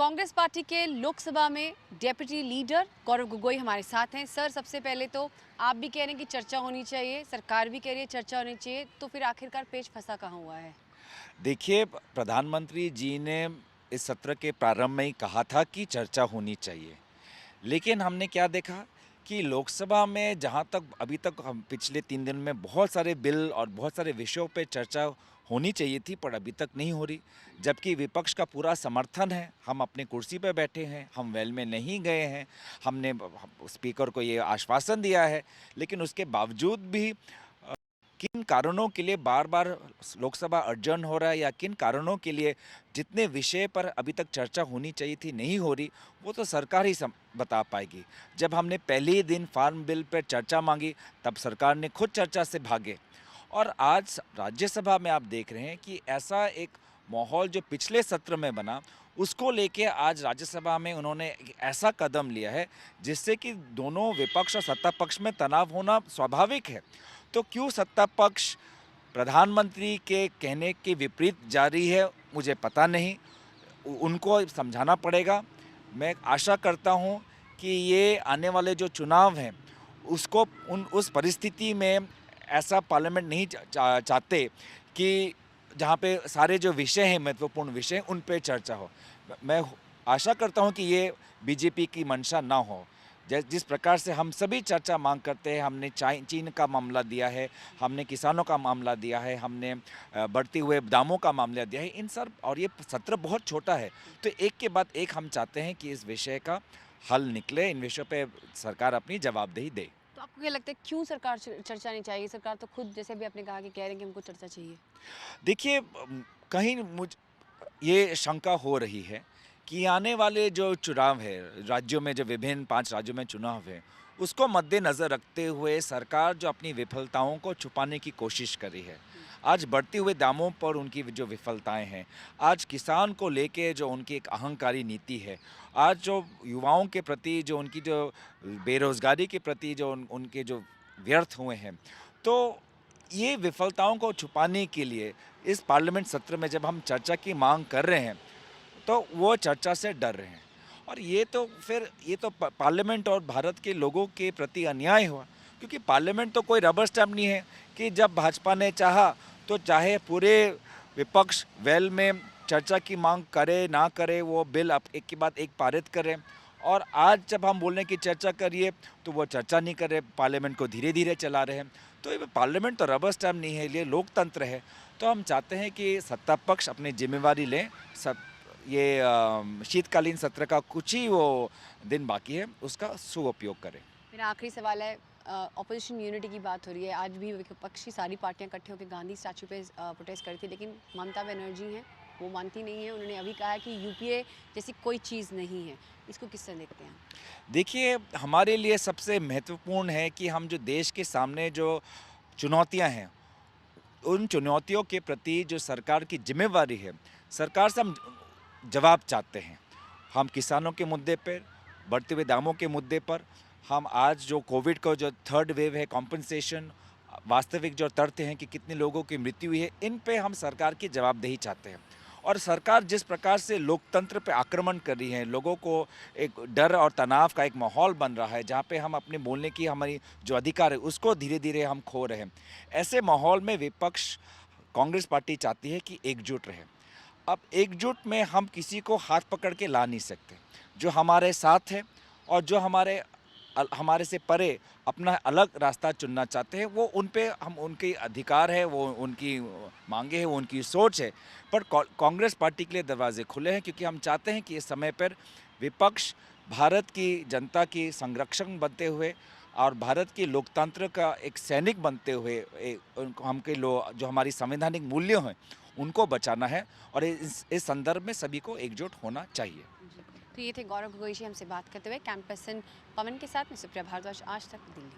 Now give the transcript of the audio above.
Congress party के लोकसभा में deputy leader Gaurav Gogoi हमारे साथ हैं। सर, सबसे पहले तो आप भी कह रहे हैं कि चर्चा होनी चाहिए, सरकार भी कह रही है चर्चा होनी चाहिए, तो फिर आखिरकार पेच फंसा कहाँ हुआ है? देखिए, प्रधानमंत्री जी ने इस सत्र के प्रारंभ में ही कहा था कि चर्चा होनी चाहिए। लेकिन हमने क्या देखा कि लोकसभा में जहाँ तक अभी तक हम पिछले 3 दिन में बहुत सारे बिल और बहुत सारे विषयों पे चर्चा होनी चाहिए थी, पर अभी तक नहीं हो रही। जबकि विपक्ष का पूरा समर्थन है, हम अपनी कुर्सी पे बैठे हैं, हम वेल में नहीं गए हैं, हमने स्पीकर को ये आश्वासन दिया है, लेकिन उसके बावजूद भी किन कारणों के लिए बार-बार लोकसभा अडजर्न हो रहा है या किन कारणों के लिए जितने विषय पर अभी तक चर्चा होनी चाहिए थी नहीं हो रही, वो तो सरकार ही बता पाएगी। जब हमने पहले ही दिन फार्म बिल पर चर्चा मांगी, तब सरकार ने खुद चर्चा से भागे। और आज राज्यसभा में आप देख रहे हैं कि ऐसा एक माहौल जो पिछले सत्र में बना, उसको लेके आज राज्यसभा में उन्होंने एक ऐसा कदम लिया है जिससे कि दोनों विपक्ष और सत्ता पक्ष में तनाव होना स्वाभाविक है। तो क्यों सत्ता पक्ष प्रधानमंत्री के कहने के विपरीत जा रही है, मुझे पता नहीं। उनको समझाना पड़ेगा। मैं आशा करता हूँ कि ये आने वाले जो चुनाव हैं, उसको उस परिस्थिति में ऐसा पार्लियामेंट नहीं चाहते कि जहाँ पे सारे जो विषय हैं, महत्वपूर्ण विषय, उन पे चर्चा हो। मैं आशा करता हूँ कि ये बीजेपी की मंशा ना हो। जिस प्रकार से हम सभी चर्चा मांग करते हैं, हमने चीन का मामला दिया है, हमने किसानों का मामला दिया है, हमने बढ़ते हुए दामों का मामला दिया है, इन सब, और ये सत्र बहुत छोटा है, तो एक के बाद एक हम चाहते हैं कि इस विषय का हल निकले, इन विषयों पे सरकार अपनी जवाबदेही दे। तो आपको क्या लगता है क्यों सरकार चर्चा नहीं चाहिए? सरकार तो खुद, जैसे भी आपने कहा, कि कह रहे हैं कि हमको चर्चा चाहिए। देखिए, कहीं मुझ ये शंका हो रही है कि आने वाले जो चुनाव है, राज्यों में जो विभिन्न 5 राज्यों में चुनाव है, उसको मद्देनज़र रखते हुए सरकार जो अपनी विफलताओं को छुपाने की कोशिश कर रही है। आज बढ़ते हुए दामों पर उनकी जो विफलताएँ हैं, आज किसान को लेके जो उनकी एक अहंकारी नीति है, आज जो युवाओं के प्रति जो उनकी जो बेरोज़गारी के प्रति जो उनके जो व्यर्थ हुए हैं, तो ये विफलताओं को छुपाने के लिए इस पार्लियामेंट सत्र में जब हम चर्चा की माँग कर रहे हैं, तो वो चर्चा से डर रहे हैं। और ये तो पार्लियामेंट और भारत के लोगों के प्रति अन्याय हुआ, क्योंकि पार्लियामेंट तो कोई रबर स्टैम्प नहीं है कि जब भाजपा ने चाहा तो चाहे पूरे विपक्ष वेल में चर्चा की मांग करे ना करे, वो बिल अब एक के बाद एक पारित करें। और आज जब हम बोल रहे हैं कि चर्चा करिए, तो वो चर्चा नहीं कर रहे, पार्लियामेंट को धीरे धीरे चला रहे हैं। तो ये पार्लियामेंट तो रबर स्टैम्प नहीं है, ये लोकतंत्र है। तो हम चाहते हैं कि सत्ता पक्ष अपनी जिम्मेवारी लें। सब ये शीतकालीन सत्र का कुछ ही वो दिन बाकी है, उसका सुउपयोग करें। मेरा आखिरी सवाल है, ऑपोजिशन यूनिटी की बात हो रही है। आज भी विपक्ष की सारी पार्टियां इकट्ठे होकर गांधी स्टैचू पे प्रोटेस्ट करी थी, लेकिन ममता बनर्जी हैं, वो मानती नहीं है। उन्होंने अभी कहा है कि यूपीए जैसी कोई चीज़ नहीं है। इसको किस तरह देखते हैं? देखिए, हमारे लिए सबसे महत्वपूर्ण है कि हम जो देश के सामने जो चुनौतियां हैं, उन चुनौतियों के प्रति जो सरकार की जिम्मेवारी है, सरकार से हम जवाब चाहते हैं। हम किसानों के मुद्दे पर, बढ़ते हुए दामों के मुद्दे पर, हम आज जो कोविड का जो थर्ड वेव है, कॉम्पनसेशन, वास्तविक जो तथ्य हैं कि कितने लोगों की मृत्यु हुई है, इन पे हम सरकार की जवाबदेही चाहते हैं। और सरकार जिस प्रकार से लोकतंत्र पे आक्रमण कर रही है, लोगों को एक डर और तनाव का एक माहौल बन रहा है, जहाँ पे हम अपने बोलने की हमारी जो अधिकार है, उसको धीरे-धीरे हम खो रहे हैं। ऐसे माहौल में विपक्ष, कांग्रेस पार्टी चाहती है कि एकजुट रहे। अब एकजुट में हम किसी को हाथ पकड़ के ला नहीं सकते। जो हमारे साथ है और जो हमारे से परे अपना अलग रास्ता चुनना चाहते हैं, वो उन पे हम, उनके अधिकार है, वो उनकी मांगे हैं, वो उनकी सोच है। पर कांग्रेस पार्टी के लिए दरवाजे खुले हैं, क्योंकि हम चाहते हैं कि इस समय पर विपक्ष भारत की जनता की संरक्षक बनते हुए और भारत के लोकतंत्र का एक सैनिक बनते हुए जो हमारी संवैधानिक मूल्य हैं, उनको बचाना है। और इस संदर्भ में सभी को एकजुट होना चाहिए। जी। तो ये थे गौरव गोगोई जी हमसे बात करते हुए। कैंपसन पवन के साथ मैं सुप्रिया भारद्वाज, आज तक, दिल्ली।